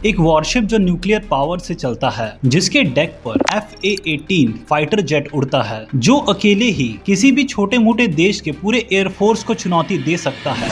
एक वॉरशिप जो nuclear power से चलता है, जिसके डेक पर FA-18 फाइटर जेट उड़ता है, जो अकेले ही किसी भी छोटे मोटे देश के पूरे एयरफोर्स को चुनौती दे सकता है।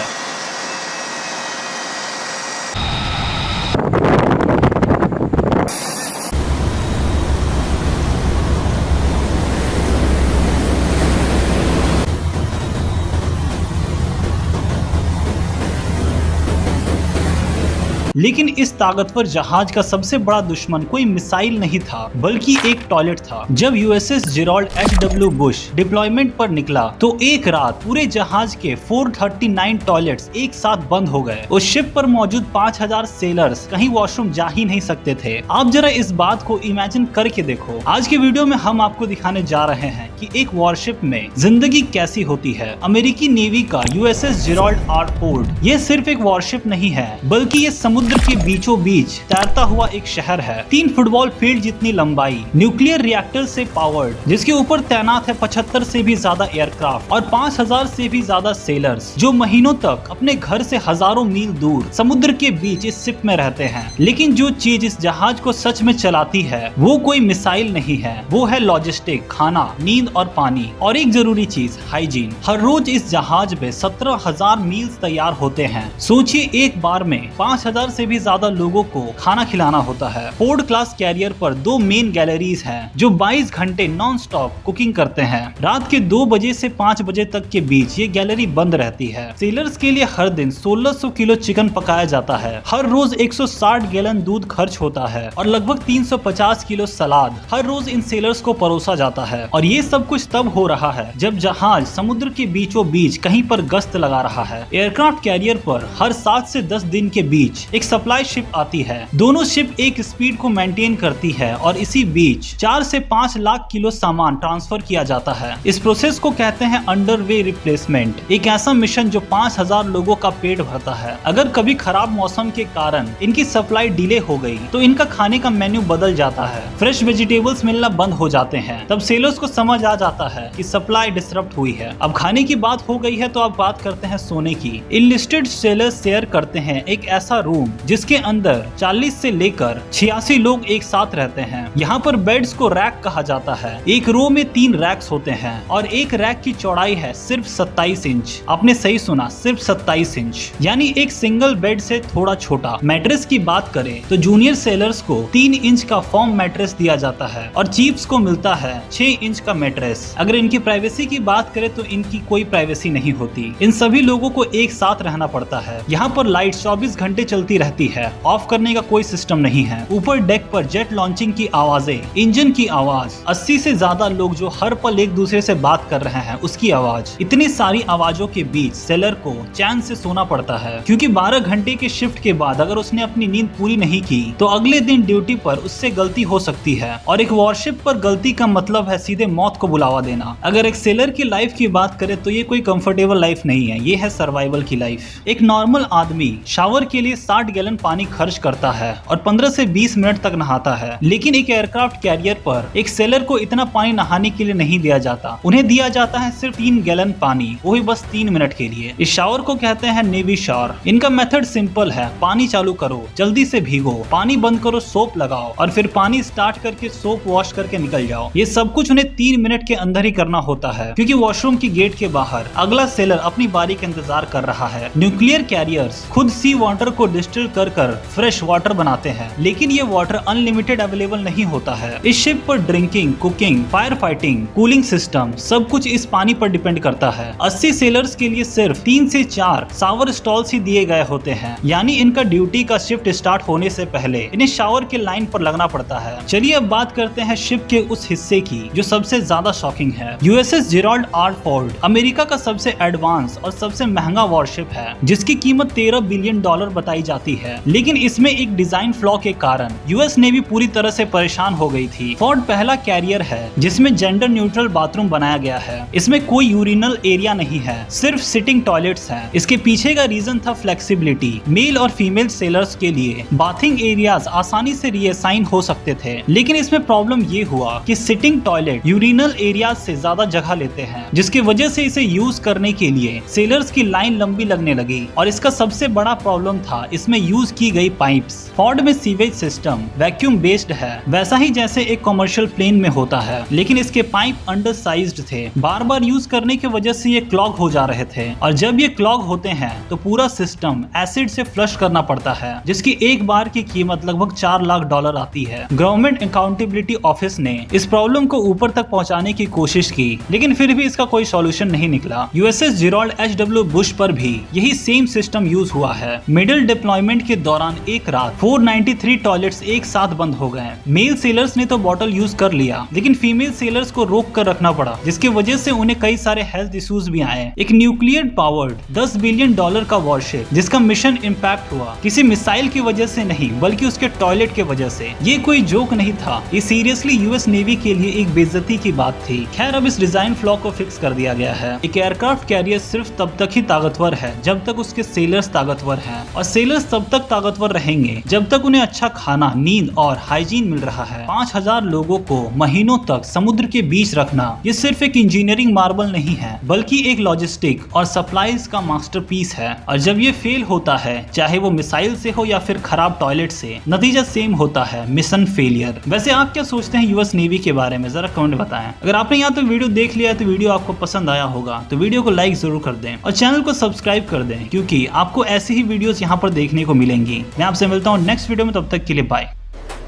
लेकिन इस ताकतवर जहाज का सबसे बड़ा दुश्मन कोई मिसाइल नहीं था, बल्कि एक टॉयलेट था। जब USS Gerald H.W. Bush deployment पर निकला तो एक रात पूरे जहाज के 439 टॉयलेट्स एक साथ बंद हो गए। उस शिप पर मौजूद 5000 सेलर्स कहीं वॉशरूम जा ही नहीं सकते थे। आप जरा इस बात को इमेजिन करके देखो। आज के वीडियो में हम आपको दिखाने जा रहे हैं कि एक वॉरशिप में जिंदगी कैसी होती है। अमेरिकी नेवी का USS जेराल्ड R. फोर्ड ये सिर्फ एक वॉरशिप नहीं है, बल्कि ये समुद्र के बीचों बीच तैरता हुआ एक शहर है। 3 फुटबॉल फील्ड जितनी लंबाई, न्यूक्लियर रिएक्टर से पावर्ड, जिसके ऊपर तैनात है 75 से भी ज्यादा एयरक्राफ्ट और 5000 से भी ज्यादा सेलर्स, जो महीनों तक अपने घर से हजारों मील दूर समुद्र के बीच इस शिप में रहते हैं। लेकिन जो चीज इस जहाज को सच में चलाती है वो कोई मिसाइल नहीं है, वो है लॉजिस्टिक, खाना, नींद और पानी, और एक जरूरी चीज, हाइजीन। हर रोज इस जहाज में 17,000 मील्स तैयार होते हैं। सोचिए, एक बार में 5000 से भी ज्यादा लोगों को खाना खिलाना होता है। फोर्ड क्लास कैरियर पर 2 मेन गैलरीज हैं जो 22 घंटे नॉन स्टॉप कुकिंग करते हैं। रात के 2 बजे से 5 बजे तक के बीच ये गैलरी बंद रहती है। सेलर्स के लिए हर दिन 1600 किलो चिकन पकाया जाता है। हर रोज 160 गैलन दूध खर्च होता है और लगभग 350 किलो सलाद हर रोज इन सेलर्स को परोसा जाता है। और ये सब कुछ तब हो रहा है जब जहाज समुद्र के बीचों बीच कहीं पर गश्त लगा रहा है। एयरक्राफ्ट कैरियर पर हर 7 से 10 दिन के बीच एक सप्लाई शिप आती है। दोनों शिप एक स्पीड को मेंटेन करती है और इसी बीच 4 से 5 लाख किलो सामान ट्रांसफर किया जाता है। इस प्रोसेस को कहते हैं अंडरवे रिप्लेसमेंट, एक ऐसा मिशन जो 5000 लोगों का पेट भरता है। अगर कभी खराब मौसम के कारण इनकी सप्लाई डिले हो गई तो इनका खाने का मेन्यू बदल जाता है। फ्रेश वेजिटेबल्स मिलना बंद हो जाते हैं। तब सेलर्स को समझ आ जाता है कि सप्लाई डिसरप्ट हुई है। अब खाने की बात हो गई है तो अब बात करते हैं सोने की। इनलिस्टेड सेलर्स शेयर करते हैं एक ऐसा रूम जिसके अंदर 40 से लेकर 86 लोग एक साथ रहते हैं। यहाँ पर बेड्स को रैक कहा जाता है। एक रो में 3 रैक्स होते हैं और एक रैक की चौड़ाई है सिर्फ 27 इंच। आपने सही सुना, सिर्फ 27 इंच, यानी एक सिंगल बेड से थोड़ा छोटा। मैट्रेस की बात करें तो जूनियर सेलर्स को 3 इंच का फॉर्म मैट्रेस दिया जाता है और चीफ्स को मिलता है 6 इंच का मैट्रेस। अगर इनकी प्राइवेसी की बात करें तो इनकी कोई प्राइवेसी नहीं होती। इन सभी लोगों को एक साथ रहना पड़ता है। यहाँ पर लाइट 24 घंटे चलती रहती है, ऑफ करने का कोई सिस्टम नहीं है। ऊपर डेक पर जेट लॉन्चिंग की आवाजें, इंजन की आवाज, 80 से ज्यादा लोग जो हर पल एक दूसरे से बात कर रहे हैं उसकी आवाज। इतनी सारी आवाजों के बीच सेलर को चैन से सोना पड़ता है, क्योंकि 12 घंटे के शिफ्ट के बाद अगर उसने अपनी नींद पूरी नहीं की तो अगले दिन ड्यूटी पर उससे गलती हो सकती है। और एक वॉरशिप पर गलती का मतलब है सीधे मौत को बुलावा देना। अगर एक सेलर की लाइफ की बात करें तो ये कोई कंफर्टेबल लाइफ नहीं है, ये है सर्वाइवल की लाइफ। एक नॉर्मल आदमी शावर के लिए 60 गैलन पानी खर्च करता है और 15 से 20 मिनट तक नहाता है। लेकिन एक एयरक्राफ्ट कैरियर पर एक सेलर को इतना पानी नहाने के लिए नहीं दिया जाता। उन्हें दिया जाता है सिर्फ 3 गैलन पानी, वो भी बस 3 मिनट के लिए। इस शावर को कहते हैं नेवी शावर। इनका मेथड सिंपल है, पानी चालू करो, जल्दी से भीगो, पानी बंद करो, सोप लगाओ और फिर पानी स्टार्ट करके सोप वॉश करके निकल जाओ। ये सब कुछ उन्हें 3 मिनट के अंदर ही करना होता है, क्योंकि वॉशरूम की गेट के बाहर अगला सेलर अपनी बारी का इंतजार कर रहा है। न्यूक्लियर कैरियर्स खुद सी वाटर को डिस्टिल कर फ्रेश वाटर बनाते हैं, लेकिन ये वाटर अनलिमिटेड अवेलेबल नहीं होता है। इस शिप पर drinking, cooking, fire fighting, cooling system सब कुछ इस पानी पर डिपेंड करता है। 80 सेलर्स के लिए सिर्फ 3 से 4 शावर स्टॉल्स ही दिए गए होते हैं, यानी इनका ड्यूटी का शिफ्ट स्टार्ट होने से पहले इन्हें शावर के लाइन पर लगना पड़ता है। चलिए अब बात करते हैं शिप के उस हिस्से की जो सबसे ज्यादा शॉकिंग है। USS Gerald R. Ford America का सबसे एडवांस और सबसे महंगा वॉरशिप है, जिसकी कीमत $13 बिलियन बताई जाती है। लेकिन इसमें एक डिजाइन फ्लॉ के कारण यूएस नेवी पूरी तरह से परेशान हो गई थी। फोर्ड पहला कैरियर है जिसमें जेंडर न्यूट्रल बाथरूम बनाया गया है। इसमें कोई यूरिनल एरिया नहीं है, सिर्फ सिटिंग टॉयलेट्स हैं। इसके पीछे का रीजन था फ्लेक्सिबिलिटी। मेल और फीमेल सेलर्स के लिए बाथिंग एरियाज आसानी से रीअसाइन हो सकते थे, लेकिन इसमें प्रॉब्लम ये हुआ कि सिटिंग टॉयलेट यूरिनल एरियाज से ज्यादा जगह लेते हैं, जिसकी वजह से इसे यूज करने के लिए सेलर्स की लाइन लंबी लगने लगी। और इसका सबसे बड़ा प्रॉब्लम था इसमें में यूज की गई पाइप्स। फोर्ड में सीवेज सिस्टम वैक्यूम बेस्ड है, वैसा ही जैसे एक कमर्शियल प्लेन में होता है, लेकिन इसके पाइप अंडर साइज्ड थे। बार बार यूज करने की वजह से ये क्लॉग हो जा रहे थे, और जब ये क्लॉग होते हैं तो पूरा सिस्टम एसिड से फ्लश करना पड़ता है, जिसकी एक बार की कीमत लगभग $4 लाख आती है। गवर्नमेंट अकाउंटेबिलिटी ऑफिस ने इस प्रॉब्लम को ऊपर तक पहुंचाने की कोशिश की, लेकिन फिर भी इसका कोई सॉल्यूशन नहीं निकला। USS Gerald एच.डब्ल्यू. बुश पर भी यही सेम सिस्टम यूज हुआ है। मिडिल डिप्लॉयमेंट के दौरान एक रात 493 टॉयलेट्स एक साथ बंद हो गए। मेल सेलर्स ने तो बॉटल यूज कर लिया, लेकिन फीमेल सेलर्स को रोक कर रखना पड़ा, जिसकी वजह से उन्हें कई सारे हेल्थ इश्यूज भी आए। एक न्यूक्लियर पावर्ड $10 बिलियन का वॉरशिप, जिसका मिशन इम्पैक्ट हुआ किसी मिसाइल की वजह से नहीं, बल्कि उसके टॉयलेट की वजह से। ये कोई जोक नहीं था, ये सीरियसली यूएस नेवी के लिए एक बेइज्जती की बात थी। खैर, अब इस डिजाइन फ्लॉ को फिक्स कर दिया गया है। एक एयरक्राफ्ट कैरियर सिर्फ तब तक ही ताकतवर है जब तक उसके सेलर्स ताकतवर हैं, और सेलर्स तब तक ताकतवर रहेंगे जब तक उन्हें अच्छा खाना, नींद और हाइजीन मिल रहा है। 5000 लोगों को महीनों तक समुद्र के बीच रखना ये सिर्फ एक इंजीनियरिंग मार्बल नहीं है, बल्कि एक लॉजिस्टिक और सप्लाईज का मास्टरपीस है। और जब ये फेल होता है, चाहे वो मिसाइल से हो या फिर खराब टॉयलेट से, नतीजा सेम होता है, मिशन फेलियर। वैसे आप क्या सोचते हैं यूएस नेवी के बारे में, जरा कमेंट बताएं। अगर आपने यहाँ तक वीडियो देख लिया तो वीडियो आपको पसंद आया होगा तो वीडियो को लाइक जरूर कर दें और चैनल को सब्सक्राइब कर दें, क्योंकि आपको ऐसी ही वीडियोस यहाँ पर देखने को मिलेंगी। मैं आपसे मिलता हूँ नेक्स्ट वीडियो में, तब तक के लिए bye.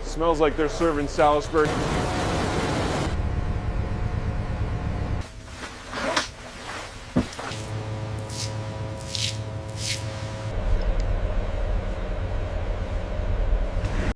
Smells like they're serving Salisbury.